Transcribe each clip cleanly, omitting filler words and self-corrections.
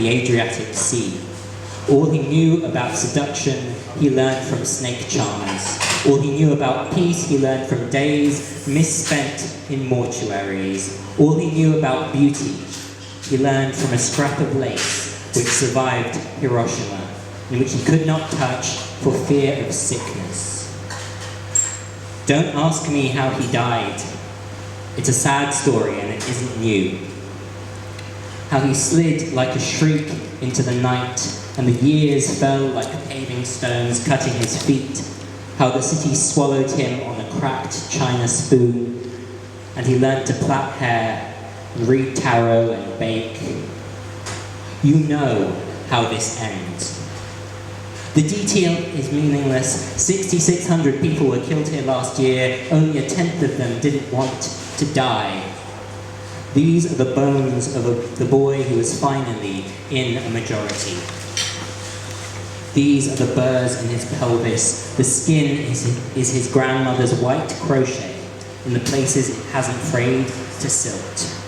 the Adriatic Sea. All he knew about seduction, he learned from snake charmers. All he knew about peace, he learned from days misspent in mortuaries. All he knew about beauty, he learned from a scrap of lace which survived Hiroshima, and which he could not touch for fear of sickness. Don't ask me how he died. It's a sad story and it isn't new. How he slid like a shriek into the night, and the years fell like paving stones cutting his feet. How the city swallowed him on a cracked china spoon, and he learned to plait hair, and read tarot and bake. You know how this ends. The detail is meaningless. 6,600 people were killed here last year. Only a tenth of them didn't want to die. These are the bones of the boy who was finally in a majority. These are the burrs in his pelvis. The skin is his grandmother's white crochet in the places it hasn't frayed to silt.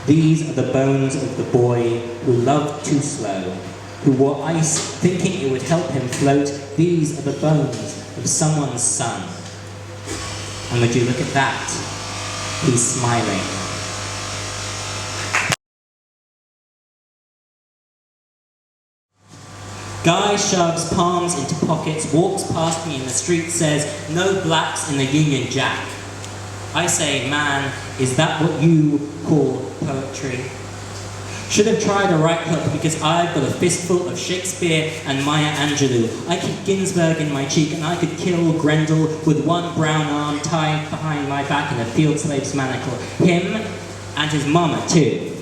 These are the bones of the boy who loved too slow, who wore ice thinking it would help him float. These are the bones of someone's son. And would you look at that? He's smiling. Guy shoves palms into pockets, walks past me in the street, says, "No blacks in the Union Jack." I say, "Man, is that what you call poetry?" Should have tried a right hook because I've got a fistful of Shakespeare and Maya Angelou. I keep Ginsberg in my cheek and I could kill Grendel with one brown arm tied behind my back in a field slave's manacle. Him and his mama too.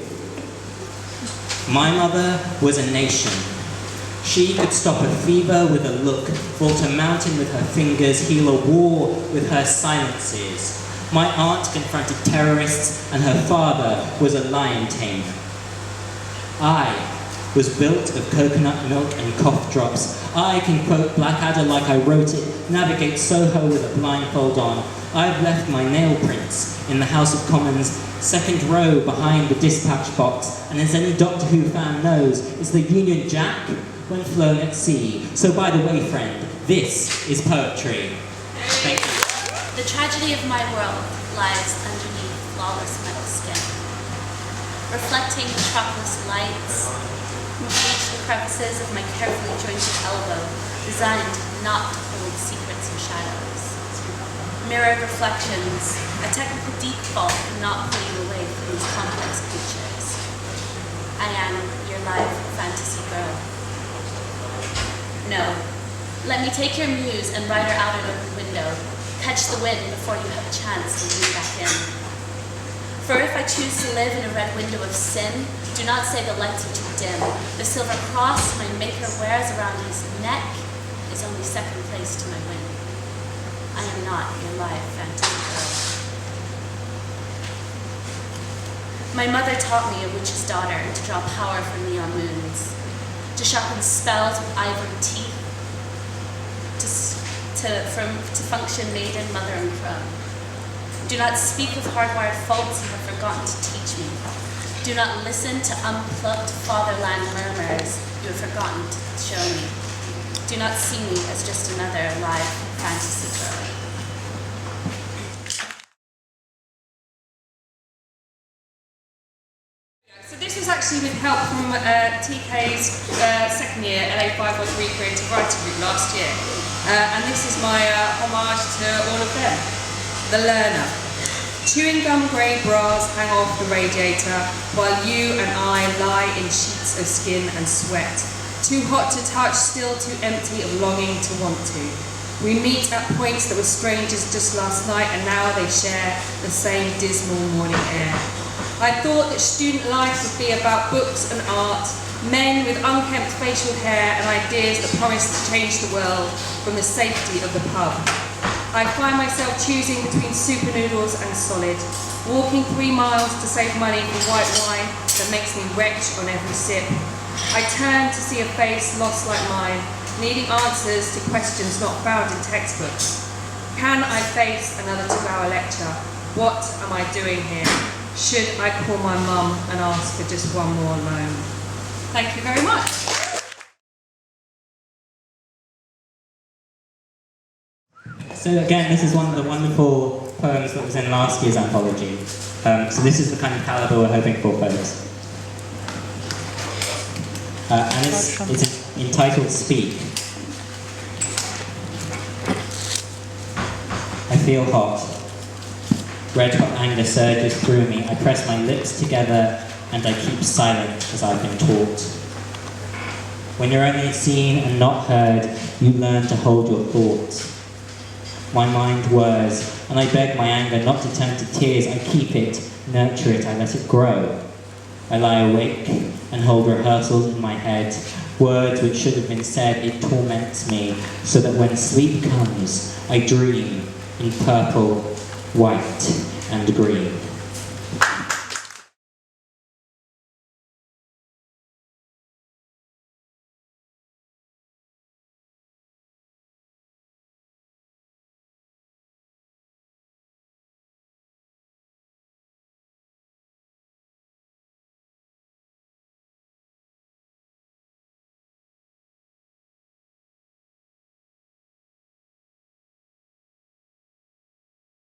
My mother was a nation. She could stop a fever with a look, vault a mountain with her fingers, heal a war with her silences. My aunt confronted terrorists and her father was a lion tamer. I was built of coconut milk and cough drops. I can quote Blackadder like I wrote it, navigate Soho with a blindfold on. I've left my nail prints in the House of Commons, second row behind the dispatch box, and as any Doctor Who fan knows, it's the Union Jack when flown at sea. So by the way, friend, this is poetry. Thank you. The tragedy of my world lies underneath flawless metal skin. Reflecting metropolis lights, reach the crevices of my carefully jointed elbow, designed not to hold secrets and shadows. Mirrored reflections, a technical default cannot pull you away from these complex creatures. I am your live fantasy girl. No, let me take your muse and ride her out an open window. Catch the wind before you have a chance to lean back in. For if I choose to live in a red window of sin, do not say the lights are too dim. The silver cross my maker wears around his neck is only second place to my win. I am not your live fantasy girl. My mother taught me a witch's daughter to draw power from neon moons, to sharpen spells with ivory teeth, to function maiden, mother, and crone. Do not speak of hardwired faults you have forgotten to teach me. Do not listen to unplugged fatherland murmurs you have forgotten to show me. Do not see me as just another live fantasy girl. So this was actually with help from TK's second year LA513 Creative Writing Group last year. And this is my homage to all of them. The Learner. Chewing gum grey bras hang off the radiator while you and I lie in sheets of skin and sweat. Too hot to touch, still too empty of longing to want to. We meet at points that were strangers just last night and now they share the same dismal morning air. I thought that student life would be about books and art, men with unkempt facial hair and ideas that promised to change the world from the safety of the pub. I find myself choosing between super noodles and solid, walking 3 miles to save money for white wine that makes me retch on every sip. I turn to see a face lost like mine, needing answers to questions not found in textbooks. Can I face another 2-hour lecture? What am I doing here? Should I call my mum and ask for just one more loan? Thank you very much. So again, this is one of the wonderful poems that was in last year's anthology. So this is the kind of calibre we're hoping for, folks. And it's entitled Speak. I feel hot. Red hot anger surges through me. I press my lips together and I keep silent as I've been taught. When you're only seen and not heard, you learn to hold your thoughts. My mind whirs, and I beg my anger not to turn to tears. I keep it, nurture it, I let it grow. I lie awake and hold rehearsals in my head, words which should have been said. It torments me, so that when sleep comes, I dream in purple, white, and green.